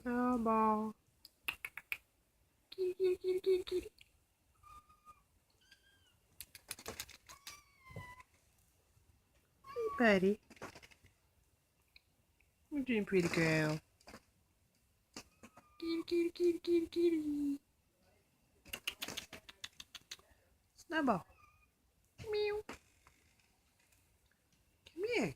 Snowball. Kitty, kitty, kitty, kitty, kitty. Hey, buddy. You're doing pretty, girl. Kitty, kitty, kitty, kitty, kitty. Snowball. Meow. Come here.